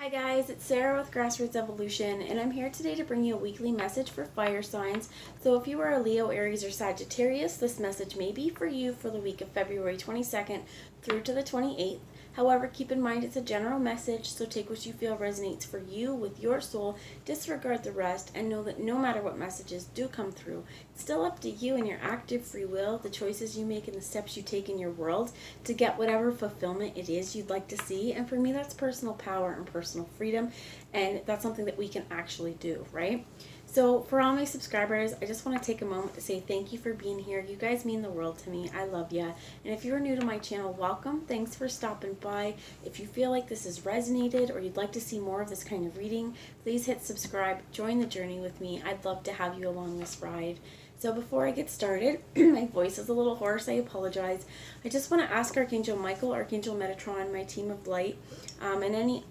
Hi guys, it's Sarah with Grassroots Evolution, and I'm here today to bring you a weekly message for fire signs. So if you are a Leo, Aries, or Sagittarius, this message may be for you for the week of February 22nd through to the 28th. However, keep in mind it's a general message, so take what you feel resonates for you with your soul, disregard the rest, and know that no matter what messages do come through, it's still up to you and your active free will, the choices you make and the steps you take in your world to get whatever fulfillment it is you'd like to see. And for me, that's personal power and personal freedom, and that's something that we can actually do, right? So for all my subscribers, I just want to take a moment to say thank you for being here. You guys mean the world to me. I love you. And if you're new to my channel, welcome. Thanks for stopping by. If you feel like this has resonated or you'd like to see more of this kind of reading, please hit subscribe. Join the journey with me. I'd love to have you along this ride. So before I get started, my voice is a little hoarse. I apologize. I just want to ask Archangel Michael, Archangel Metatron, my team of light, and any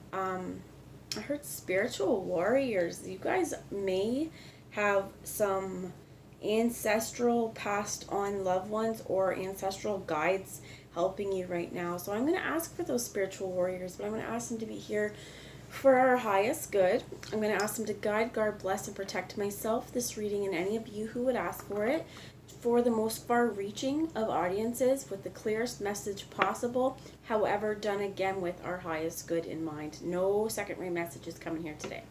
I heard spiritual warriors. You guys may have some ancestral passed on loved ones or ancestral guides helping you right now. So I'm going to ask for those spiritual warriors, but I'm going to ask them to be here for our highest good. I'm going to ask them to guide, guard, bless, and protect myself, this reading, and any of you who would ask for it, for the most far-reaching of audiences with the clearest message possible, however, done again with our highest good in mind. No second-rate messages coming here today.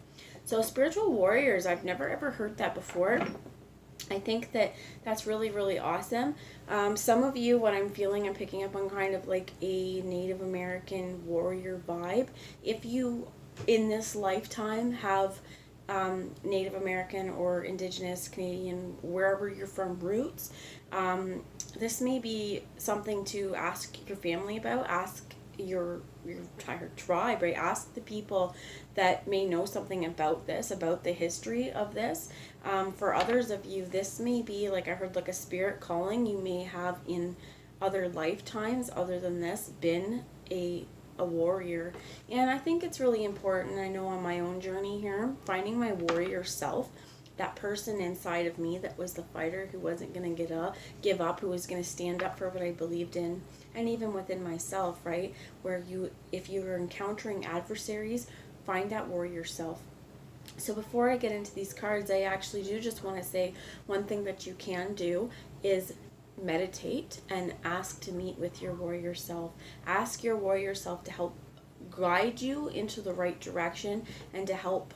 So spiritual warriors, I've never ever heard that before. I think that that's really, really awesome. Some of you, what I'm feeling, I'm picking up on kind of like a Native American warrior vibe. If you, in this lifetime, have Native American or Indigenous, Canadian, wherever you're from, roots, this may be something to ask your family about, ask your entire tribe, right? Ask the people that may know something about this, about the history of this. For others of you, this may be, like I heard, like a spirit calling. You may have in other lifetimes, other than this, been a warrior. And I think it's really important. I know on my own journey here, finding my warrior self, that person inside of me that was the fighter, who wasn't going to give up, who was going to stand up for what I believed in. And even within myself, right, where if you're encountering adversaries, find that warrior self. So before I get into these cards, I actually do just want to say one thing that you can do is meditate and ask to meet with your warrior self. Ask your warrior self to help guide you into the right direction and to help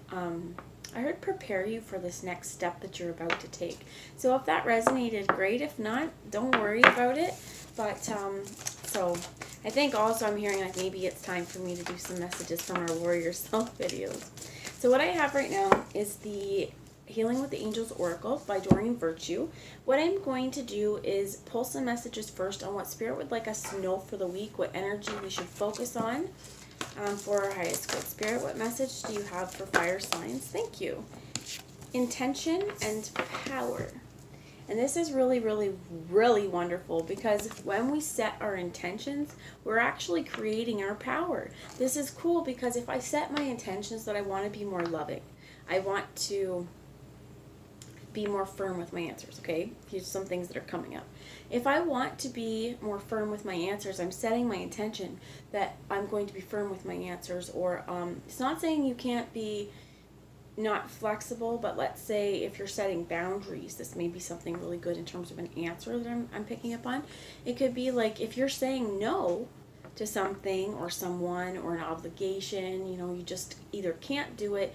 I heard prepare you for this next step that you're about to take. So if that resonated, great. If not, don't worry about it. But so I think also I'm hearing like maybe it's time for me to do some messages from our warrior self videos. So what I have right now is the Healing with the Angels Oracle by Doreen Virtue. What I'm going to do is pull some messages first on what Spirit would like us to know for the week, what energy we should focus on for our highest good. Spirit, what message do you have for fire signs? Thank you. Intention and power. And this is really, really, really wonderful, because when we set our intentions, we're actually creating our power. This is cool because if I set my intentions that I want to be more loving, I want to be more firm with my answers, okay? Here's some things that are coming up. If I want to be more firm with my answers, I'm setting my intention that I'm going to be firm with my answers. Or it's not saying you can't be not flexible, but let's say if you're setting boundaries, this may be something really good in terms of an answer that I'm picking up on. It could be like if you're saying no to something or someone or an obligation, you just either can't do it.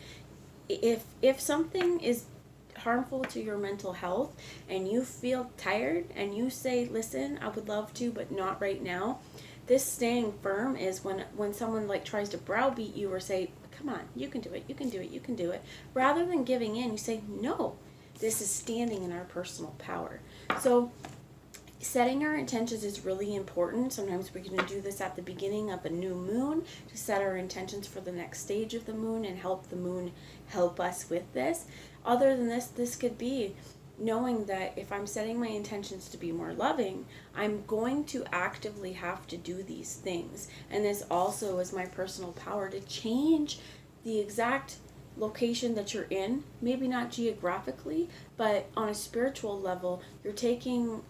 If something is harmful to your mental health and you feel tired and you say, listen, I would love to, but not right now. This staying firm is when someone like tries to browbeat you or say, come on, you can do it, you can do it, you can do it. Rather than giving in, you say, no, this is standing in our personal power. So setting our intentions is really important. Sometimes we're going to do this at the beginning of a new moon to set our intentions for the next stage of the moon and help the moon help us with this. Other than this could be knowing that if I'm setting my intentions to be more loving, I'm going to actively have to do these things. And this also is my personal power to change the exact location that you're in, maybe not geographically, but on a spiritual level. You're taking,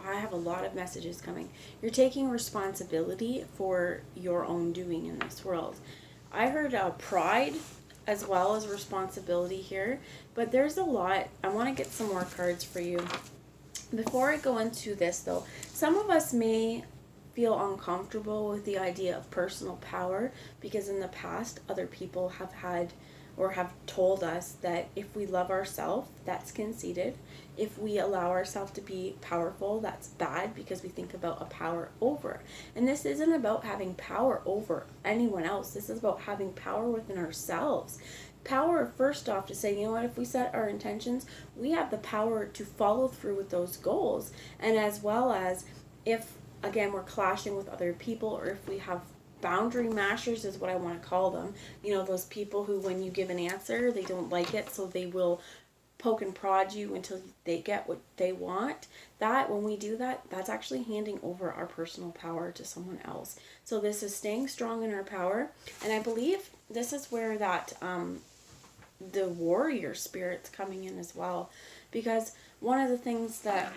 I have a lot of messages coming. You're taking responsibility for your own doing in this world. I heard pride as well as responsibility here, but there's a lot. I want to get some more cards for you. Before I go into this, though, some of us may feel uncomfortable with the idea of personal power because in the past other people have had or have told us that if we love ourselves, that's conceited. If we allow ourselves to be powerful, that's bad because we think about a power over. And this isn't about having power over anyone else. This is about having power within ourselves. Power, first off, to say, you know what, if we set our intentions, we have the power to follow through with those goals. And as well as if, again, we're clashing with other people, or if we have boundary mashers is what I want to call them. You know, those people who when you give an answer, they don't like it, so they will poke and prod you until they get what they want. That, when we do that, that's actually handing over our personal power to someone else. So this is staying strong in our power. And I believe this is where that the warrior spirit's coming in as well. Because one of the things that,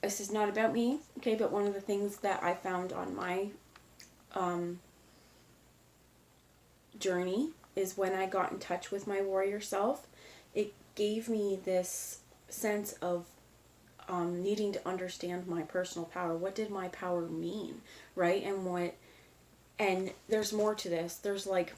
this is not about me, okay, but one of the things that I found on my journey is when I got in touch with my warrior self, it gave me this sense of needing to understand my personal power. What did my power mean, right? And there's more to this. There's like,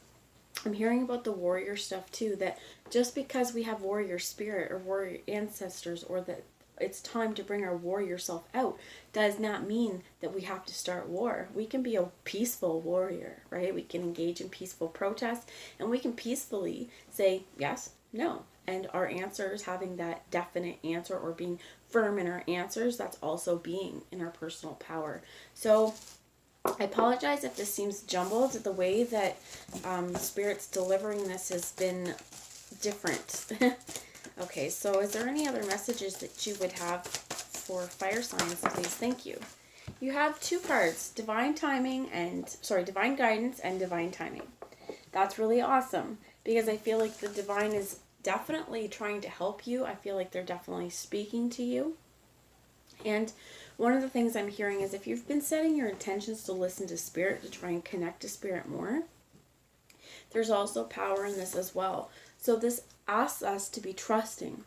I'm hearing about the warrior stuff too, that just because we have warrior spirit or warrior ancestors, or that it's time to bring our warrior self out, does not mean that we have to start war. We can be a peaceful warrior, right? We can engage in peaceful protest, and we can peacefully say yes, no. And our answers, having that definite answer or being firm in our answers, that's also being in our personal power. So I apologize if this seems jumbled. The way that Spirit's delivering this has been different. Okay, so is there any other messages that you would have for fire signs, please? Thank you. You have two cards, divine guidance and divine timing. That's really awesome because I feel like the divine is definitely trying to help you. I feel like they're definitely speaking to you. And one of the things I'm hearing is if you've been setting your intentions to listen to Spirit, to try and connect to Spirit more, there's also power in this as well. So this asks us to be trusting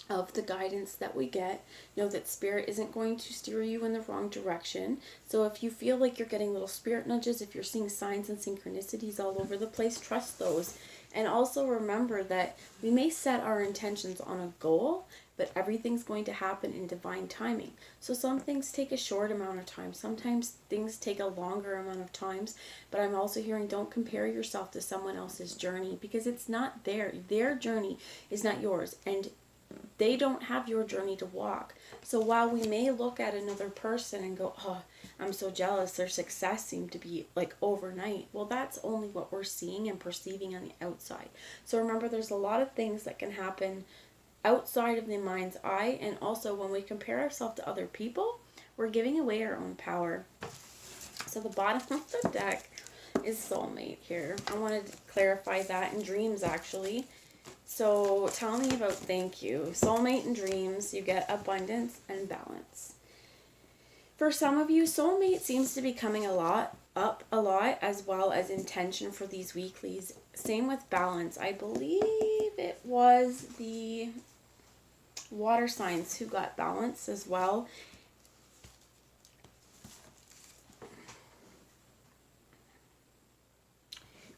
of the guidance that we get. Know that Spirit isn't going to steer you in the wrong direction. So if you feel like you're getting little spirit nudges, if you're seeing signs and synchronicities all over the place, trust those. And also remember that we may set our intentions on a goal, but everything's going to happen in divine timing. So some things take a short amount of time. Sometimes things take a longer amount of times. But I'm also hearing, don't compare yourself to someone else's journey because it's not their journey is not yours. And they don't have your journey to walk. So while we may look at another person and go, oh, I'm so jealous, their success seemed to be like overnight. Well, that's only what we're seeing and perceiving on the outside. So remember, there's a lot of things that can happen outside of the mind's eye. And also when we compare ourselves to other people, we're giving away our own power. So the bottom of the deck is soulmate here. I wanted to clarify that in dreams, actually. So tell me about, thank you. Soulmate and dreams, you get abundance and balance. For some of you, soulmate seems to be coming up a lot, as well as intention for these weeklies. Same with balance. I believe it was the water signs who got balance as well.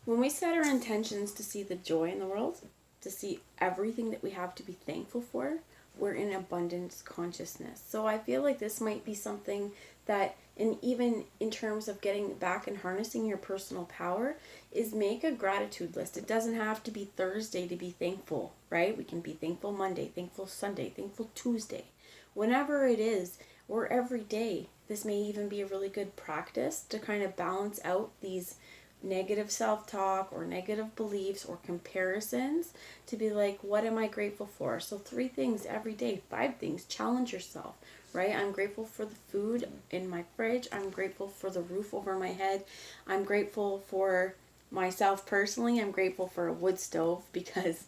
When we set our intentions to see the joy in the world, to see everything that we have to be thankful for, we're in abundance consciousness. So I feel like this might be something that, even in terms of getting back and harnessing your personal power, is make a gratitude list. It doesn't have to be Thursday to be thankful, right? We can be thankful Monday, thankful Sunday, thankful Tuesday. Whenever it is, or every day. This may even be a really good practice to kind of balance out these negative self-talk or negative beliefs or comparisons, to be like, what am I grateful for? So 3 things every day, 5 things, challenge yourself, right? I'm grateful for the food in my fridge. I'm grateful for the roof over my head. I'm grateful for myself personally. I'm grateful for a wood stove because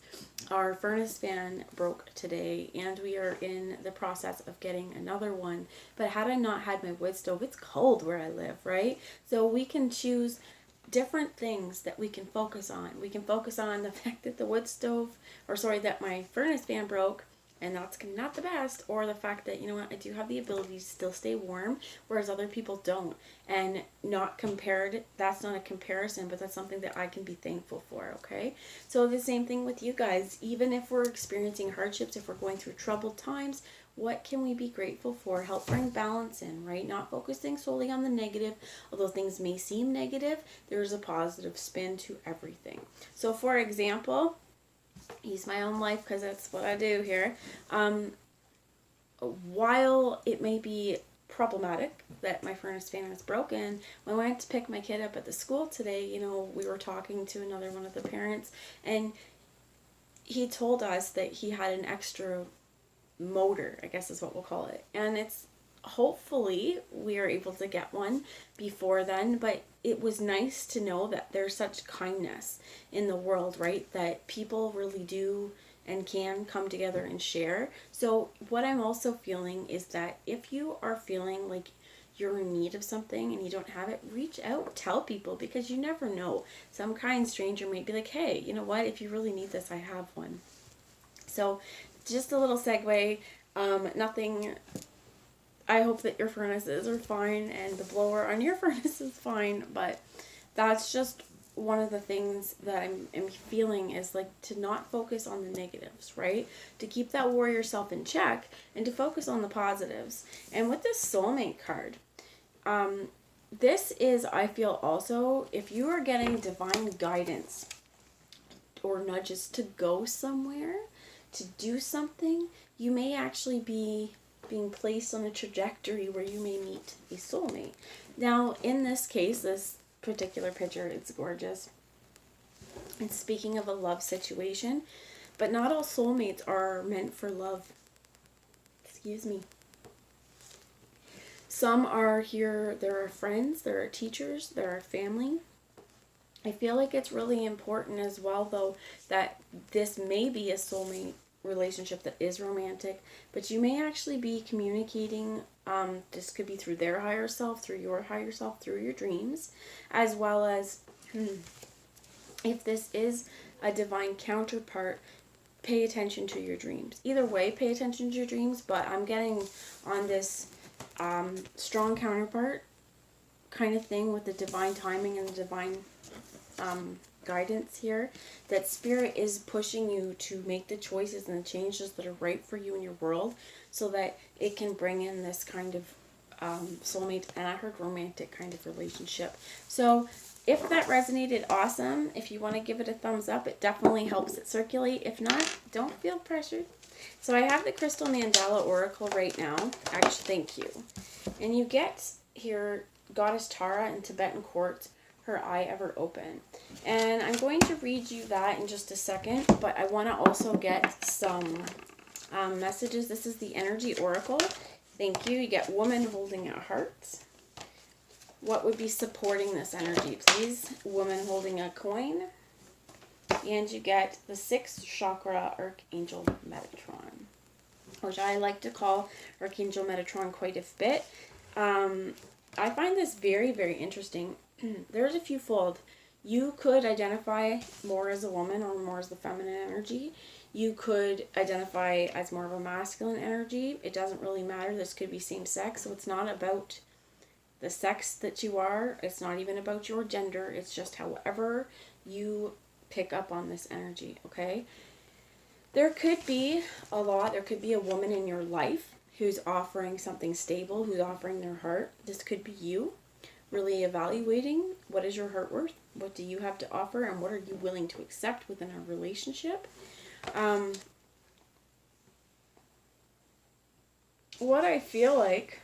our furnace fan broke today and we are in the process of getting another one. But had I not had my wood stove, it's cold where I live, right? So we can choose different things that we can focus on. We can focus on the fact that that my furnace fan broke, and that's not the best, or the fact that, you know what, I do have the ability to still stay warm, whereas other people don't. And not compared, that's not a comparison, but that's something that I can be thankful for, okay? So the same thing with you guys. Even if we're experiencing hardships, if we're going through troubled times, what can we be grateful for? Help bring balance in, right? Not focusing solely on the negative. Although things may seem negative, there's a positive spin to everything. So for example, use my own life because that's what I do here. While it may be problematic that my furnace fan is broken, when I went to pick my kid up at the school today, you know, we were talking to another one of the parents, and he told us that he had an extra motor, I guess is what we'll call it. And it's hopefully we are able to get one before then, but it was nice to know that there's such kindness in the world, right? That people really do and can come together and share. So what I'm also feeling is that if you are feeling like you're in need of something and you don't have it, reach out, tell people, because you never know. Some kind stranger might be like, hey, you know what, if you really need this, I have one. So just a little segue, nothing, I hope that your furnaces are fine and the blower on your furnace is fine, but that's just one of the things that I'm feeling is like to not focus on the negatives, right? To keep that warrior self in check and to focus on the positives. And with this soulmate card, this is, I feel also, if you are getting divine guidance or nudges to go somewhere, to do something, you may actually be being placed on a trajectory where you may meet a soulmate. Now, in this case, this particular picture, it's gorgeous. It's speaking of a love situation, but not all soulmates are meant for love. Excuse me. Some are here, there are friends, there are teachers, there are family. I feel like it's really important as well, though, that this may be a soulmate relationship that is romantic, but you may actually be communicating, this could be through their higher self, through your higher self, through your dreams, as well as, if this is a divine counterpart, pay attention to your dreams. Either way, pay attention to your dreams, but I'm getting on this strong counterpart kind of thing with the divine timing and the divine guidance here, that spirit is pushing you to make the choices and the changes that are right for you in your world, so that it can bring in this kind of soulmate, and I heard romantic kind of relationship. So if that resonated, awesome. If you want to give it a thumbs up, it definitely helps it circulate. If not, don't feel pressured. So I have the Crystal Mandala Oracle right now. Actually, thank you. And you get here Goddess Tara in Tibetan Quartz, her eye ever open. And I'm going to read you that in just a second, but I want to also get some messages. This is the Energy Oracle. Thank you. You get Woman Holding a Heart. What would be supporting this energy, please? Woman Holding a Coin. And you get the 6th Chakra Archangel Metatron, which I like to call Archangel Metatron quite a bit. I find this very, very interesting. There's a few fold. You could identify more as a woman or more as the feminine energy. You could identify as more of a masculine energy. It doesn't really matter. This could be same sex, so it's not about the sex that you are. It's not even about your gender. It's just however you pick up on this energy, okay? There could be there could be a woman in your life who's offering something stable, who's offering their heart. This could be you really evaluating what is your heart worth, what do you have to offer, and what are you willing to accept within a relationship. What I feel like,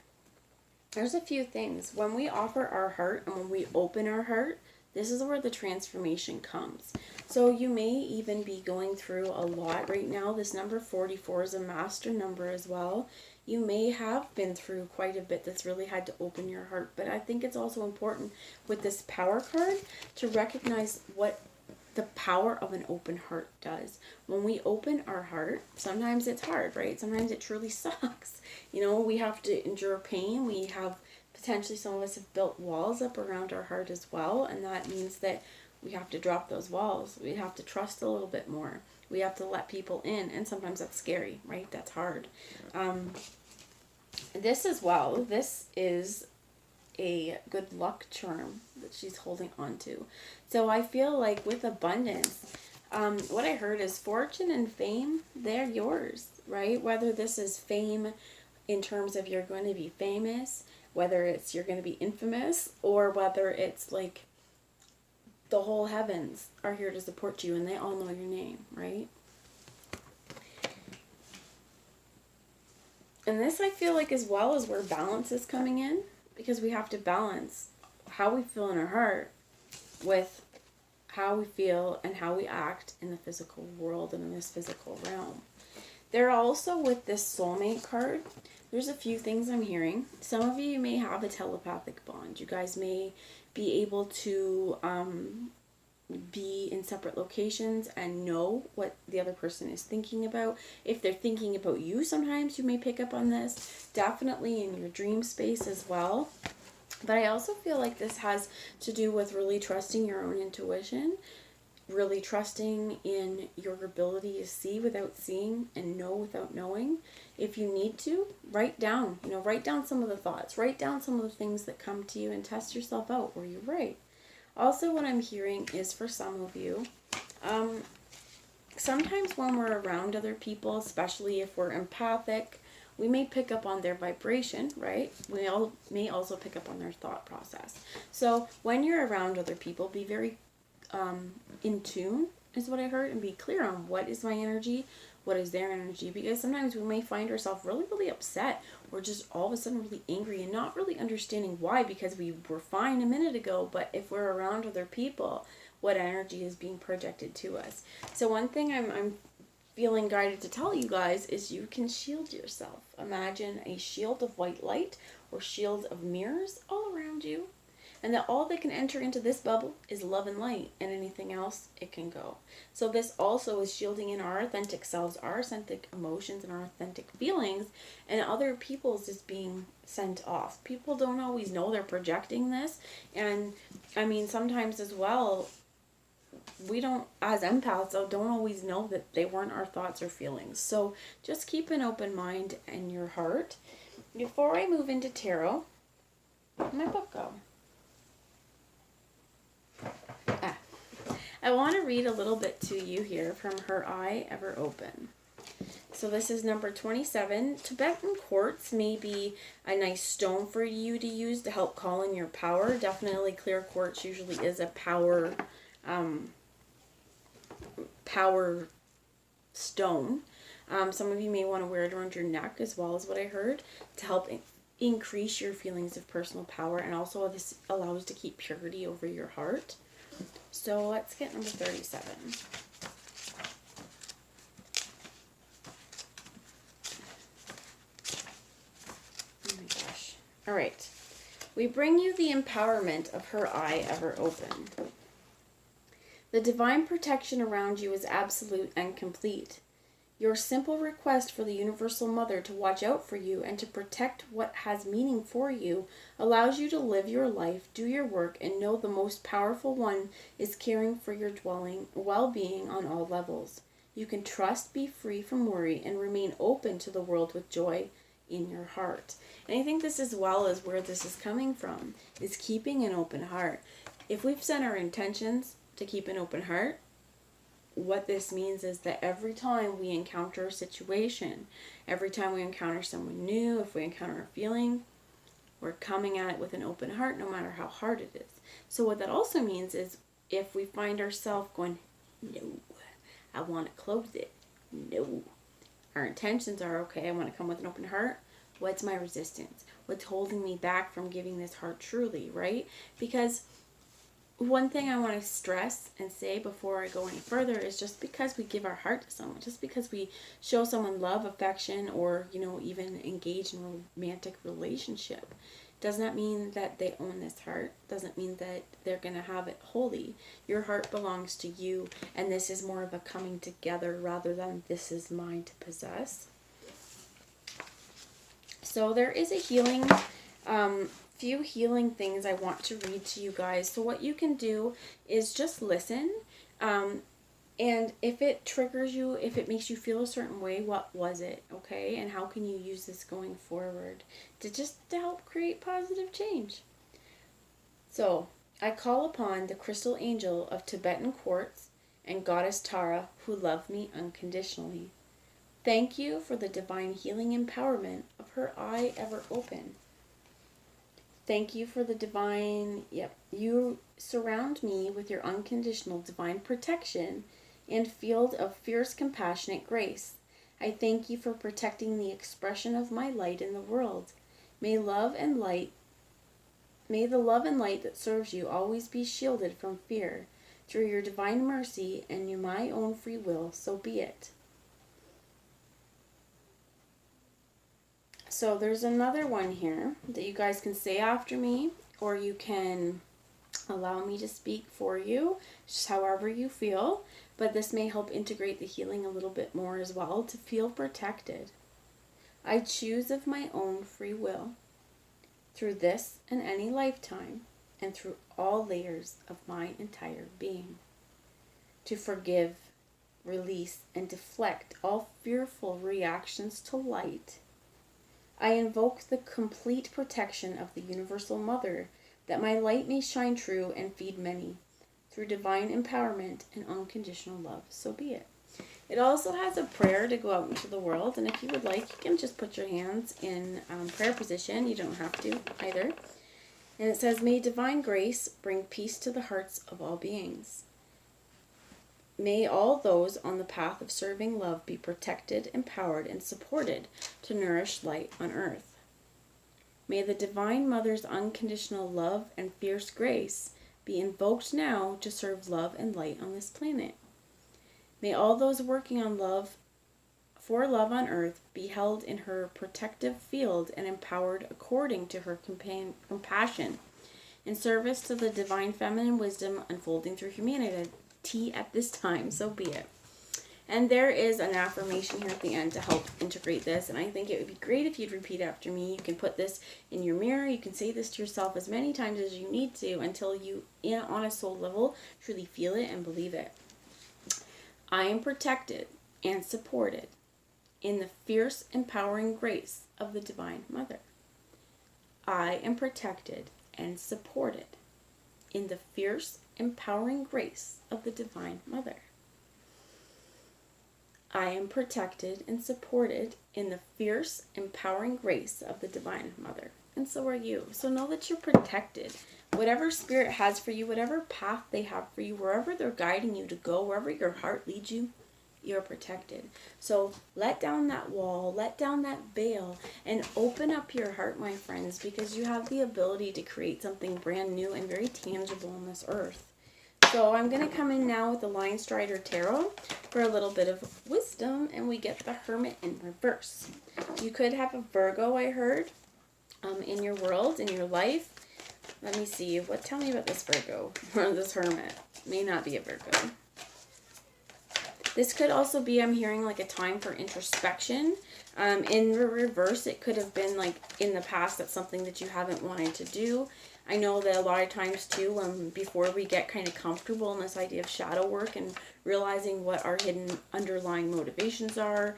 there's a few things. When we offer our heart and when we open our heart, this is where the transformation comes. So you may even be going through a lot right now. This number 44 is a master number as well. You may have been through quite a bit that's really had to open your heart. But I think it's also important with this power card to recognize what the power of an open heart does. When we open our heart, sometimes it's hard, right? Sometimes it truly sucks. You know, we have to endure pain. We have Potentially some of us have built walls up around our heart as well, and that means that we have to drop those walls. We have to trust a little bit more. We have to let people in, and sometimes that's scary, right? That's hard. This as well, this is a good luck charm that she's holding on to. So I feel like with abundance, what I heard is fortune and fame, they're yours, right? Whether this is fame in terms of you're going to be famous, whether it's you're going to be infamous, or whether it's like the whole heavens are here to support you and they all know your name, right? And this I feel like as well is where balance is coming in, because we have to balance how we feel in our heart with how we feel and how we act in the physical world and in this physical realm. There also, with this soulmate card, there's a few things I'm hearing. Some of you may have a telepathic bond. You guys may be able to be in separate locations and know what the other person is thinking about. If they're thinking about you, sometimes you may pick up on this. Definitely in your dream space as well. But I also feel like this has to do with really trusting your own intuition, really trusting in your ability to see without seeing and know without knowing. If you need to, write down some of the thoughts, write down some of the things that come to you and test yourself out. Were you right? Also, what I'm hearing is for some of you, sometimes when we're around other people, especially if we're empathic, we may pick up on their vibration, right? We all may also pick up on their thought process. So when you're around other people, be very in tune, is what I heard, and be clear on what is my energy, what is their energy, because sometimes we may find ourselves really, really upset, or just all of a sudden really angry and not really understanding why, because we were fine a minute ago, but if we're around other people, what energy is being projected to us. So one thing I'm feeling guided to tell you guys is you can shield yourself. Imagine a shield of white light or shield of mirrors all around you, and that all that can enter into this bubble is love and light, and anything else, it can go. So this also is shielding in our authentic selves, our authentic emotions, and our authentic feelings, and other people's is being sent off. People don't always know they're projecting this, and I mean, sometimes as well, we don't, as empaths, don't always know that they weren't our thoughts or feelings. So just keep an open mind in your heart. Before I move into tarot, where'd my book go? I want to read a little bit to you here from Her Eye Ever Open. So this is number 27. Tibetan quartz may be a nice stone for you to use to help call in your power. Definitely clear quartz usually is a power stone. Some of you may want to wear it around your neck as well, as what I heard, to help increase your feelings of personal power, and also this allows to keep purity over your heart. So let's get number 37. Oh my gosh. All right. We bring you the empowerment of Her Eye Ever Open. The divine protection around you is absolute and complete. Your simple request for the Universal Mother to watch out for you and to protect what has meaning for you allows you to live your life, do your work, and know the most powerful one is caring for your well-being on all levels. You can trust, be free from worry, and remain open to the world with joy in your heart. And I think this as well as where this is coming from, is keeping an open heart. If we've set our intentions to keep an open heart, what this means is that every time we encounter a situation, every time we encounter someone new, if we encounter a feeling, we're coming at it with an open heart, no matter how hard it is. So what that also means is if we find ourselves going, no, I want to close it, no, our intentions are, okay, I want to come with an open heart. What's my resistance? What's holding me back from giving this heart truly, right? Because one thing I want to stress and say before I go any further is just because we give our heart to someone, just because we show someone love, affection, or, even engage in a romantic relationship, does not mean that they own this heart, doesn't mean that they're going to have it wholly. Your heart belongs to you, and this is more of a coming together rather than this is mine to possess. So there is a healing few healing things I want to read to you guys. So what you can do is just listen. And if it triggers you, if it makes you feel a certain way, what was it, okay? And how can you use this going forward to help create positive change? So, I call upon the crystal angel of Tibetan quartz and goddess Tara who love me unconditionally. Thank you for the divine healing empowerment of her eye ever open. Thank you for the divine, you surround me with your unconditional divine protection and field of fierce compassionate grace. I thank you for protecting the expression of my light in the world. May the love and light that serves you always be shielded from fear. Through your divine mercy and my own free will, so be it. So there's another one here that you guys can say after me, or you can allow me to speak for you, just however you feel. But this may help integrate the healing a little bit more as well, to feel protected. I choose of my own free will, through this and any lifetime, and through all layers of my entire being, to forgive, release, and deflect all fearful reactions to light. I invoke the complete protection of the Universal Mother, that my light may shine true and feed many, through divine empowerment and unconditional love, so be it. It also has a prayer to go out into the world, and if you would like, you can just put your hands in prayer position. You don't have to either. And it says, may divine grace bring peace to the hearts of all beings. May all those on the path of serving love be protected, empowered, and supported to nourish light on earth. May the Divine Mother's unconditional love and fierce grace be invoked now to serve love and light on this planet. May all those working on for love on earth be held in her protective field and empowered according to her compassion in service to the divine feminine wisdom unfolding through humanity at this time, so be it. And there is an affirmation here at the end to help integrate this, and I think it would be great if you'd repeat after me. You can put this in your mirror. You can say this to yourself as many times as you need to until you, on a soul level, truly feel it and believe it. I am protected and supported in the fierce, empowering grace of the Divine Mother. I am protected and supported in the fierce, empowering grace of the Divine Mother. I am protected and supported in the fierce, empowering grace of the Divine Mother. And so are you. So know that you're protected. Whatever Spirit has for you, whatever path they have for you, wherever they're guiding you to go, wherever your heart leads you, you're protected. So let down that wall, let down that veil, and open up your heart, my friends, because you have the ability to create something brand new and very tangible on this earth. So I'm going to come in now with the Lion Strider Tarot for a little bit of wisdom, and we get the Hermit in reverse. You could have a Virgo, I heard, in your world, in your life. Let me see. Tell me about this Virgo, or this Hermit. May not be a Virgo. This could also be, I'm hearing, like a time for introspection. In reverse, it could have been like in the past, that's something that you haven't wanted to do. I know that a lot of times too, before we get kind of comfortable in this idea of shadow work and realizing what our hidden underlying motivations are,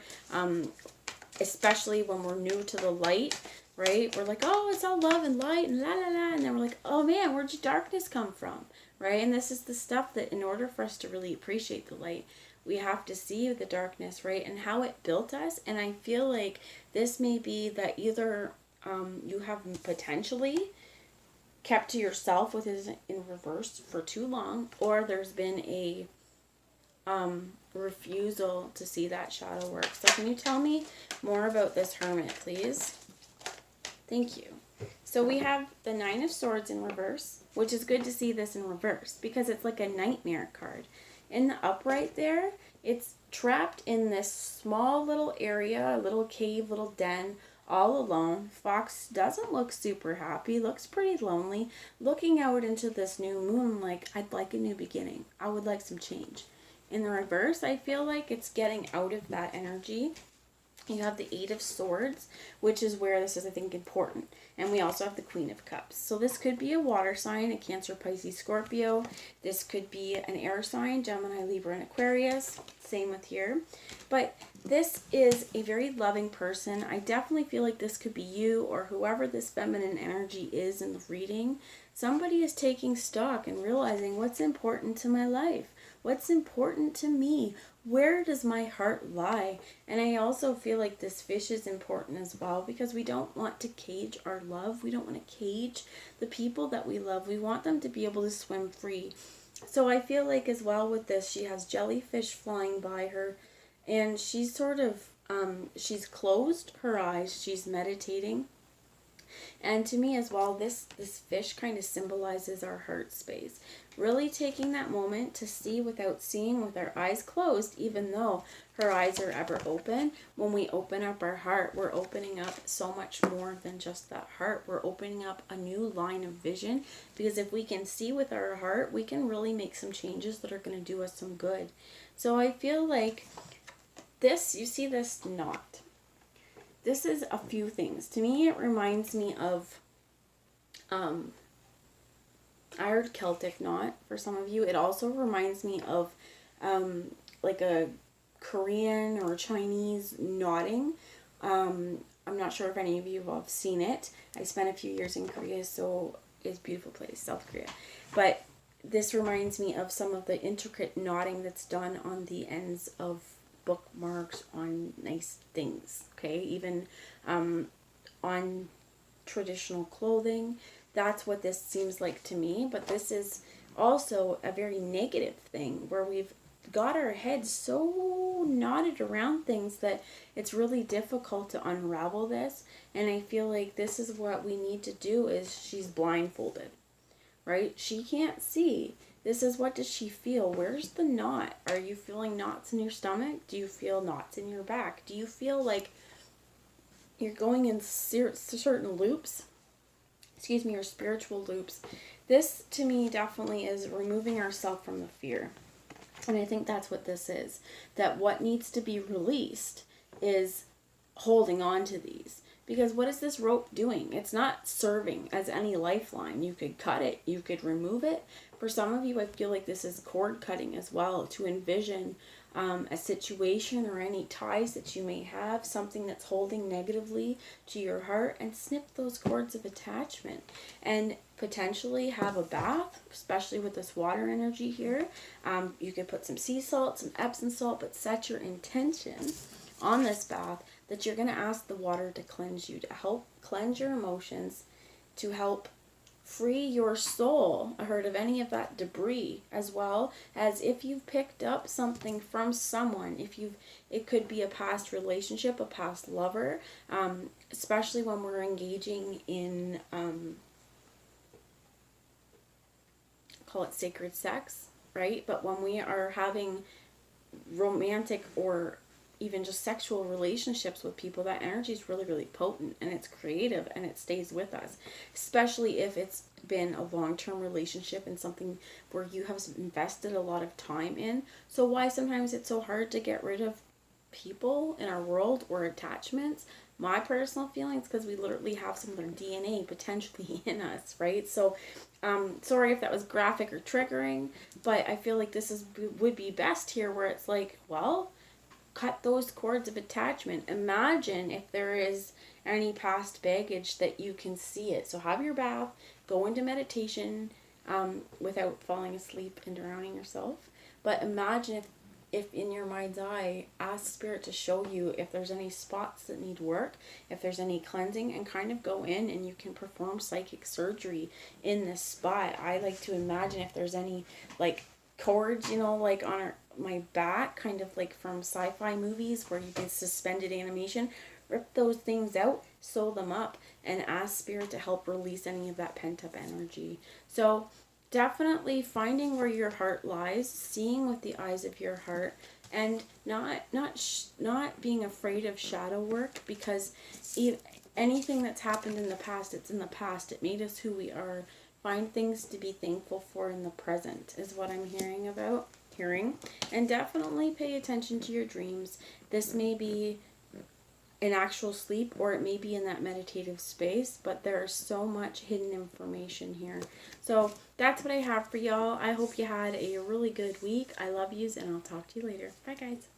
especially when we're new to the light, right? We're like, oh, it's all love and light and la la la, and then we're like, oh man, where'd your darkness come from, right? And this is the stuff that in order for us to really appreciate the light, we have to see the darkness, right? And how it built us. And I feel like this may be that either you have potentially kept to yourself with it in reverse for too long, or there's been a refusal to see that shadow work. So can you tell me more about this Hermit, please? Thank you. So we have the Nine of Swords in reverse, which is good to see this in reverse because it's like a nightmare card. In the upright there, it's trapped in this small little area, a little cave, little den, all alone. Fox doesn't look super happy, looks pretty lonely, looking out into this new moon like, I'd like a new beginning. I would like some change. In the reverse, I feel like it's getting out of that energy You have the Eight of Swords, which is where this is, I think, important. And we also have the Queen of Cups. So this could be a water sign, a Cancer, Pisces, Scorpio. This could be an air sign, Gemini, Libra, and Aquarius. Same with here. But this is a very loving person. I definitely feel like this could be you or whoever this feminine energy is in the reading. Somebody is taking stock and realizing what's important to my life. What's important to me? Where does my heart lie? And I also feel like this fish is important as well, because we don't want to cage our love. We don't want to cage the people that we love. We want them to be able to swim free. So I feel like as well with this, she has jellyfish flying by her, and she's sort of, she's closed her eyes. She's meditating. And to me as well, this fish kind of symbolizes our heart space. Really taking that moment to see without seeing, with our eyes closed, even though her eyes are ever open. When we open up our heart, we're opening up so much more than just that heart. We're opening up a new line of vision, because if we can see with our heart, we can really make some changes that are going to do us some good. So I feel like this, you see this knot. This is a few things. To me, it reminds me of, I heard Celtic knot for some of you. It also reminds me of like a Korean or Chinese knotting. I'm not sure if any of you have seen it. I spent a few years in Korea, so it's a beautiful place, South Korea. But this reminds me of some of the intricate knotting that's done on the ends of bookmarks, on nice things, okay, even on traditional clothing. That's what this seems like to me. But this is also a very negative thing, where we've got our heads so knotted around things that it's really difficult to unravel this. And I feel like this is what we need to do. Is she's blindfolded, right? She can't see. This is, what does she feel? Where's the knot? Are you feeling knots in your stomach? Do you feel knots in your back? Do you feel like you're going in certain loops? Excuse me, or spiritual loops. This, to me, definitely is removing ourselves from the fear. And I think that's what this is. That what needs to be released is holding on to these. Because what is this rope doing? It's not serving as any lifeline. You could cut it. You could remove it. For some of you, I feel like this is cord cutting as well, to envision a situation or any ties that you may have, something that's holding negatively to your heart, and snip those cords of attachment. And potentially have a bath, especially with this water energy here. You could put some sea salt, some Epsom salt, but set your intention on this bath that you're going to ask the water to cleanse you, to help cleanse your emotions, to help free your soul, I heard, of any of that debris, as well as if you've picked up something from someone. It could be a past relationship, a past lover, especially when we're engaging in, call it sacred sex, right? But when we are having romantic or even just sexual relationships with people, that energy is really, really potent, and it's creative, and it stays with us, especially if it's been a long-term relationship and something where you have invested a lot of time in. So why sometimes it's so hard to get rid of people in our world or attachments? My personal feelings, because we literally have some of their DNA potentially in us, right? So sorry if that was graphic or triggering, but I feel like this would be best here, where it's like, well, cut those cords of attachment. Imagine if there is any past baggage that you can see it. So have your bath, go into meditation without falling asleep and drowning yourself. But imagine if in your mind's eye, ask Spirit to show you if there's any spots that need work, if there's any cleansing, and kind of go in and you can perform psychic surgery in this spot. I like to imagine if there's any like cords, like on my back, kind of like from sci-fi movies where you get suspended animation, rip those things out, sew them up, and ask Spirit to help release any of that pent-up energy. So definitely finding where your heart lies, seeing with the eyes of your heart, and not being afraid of shadow work, because anything that's happened in the past, it's in the past. It made us who we are. Find things to be thankful for in the present is what I'm hearing. And definitely pay attention to your dreams. This may be in actual sleep, or it may be in that meditative space, but there's so much hidden information here. So that's what I have for y'all. I hope you had a really good week. I love yous, and I'll talk to you later. Bye, guys.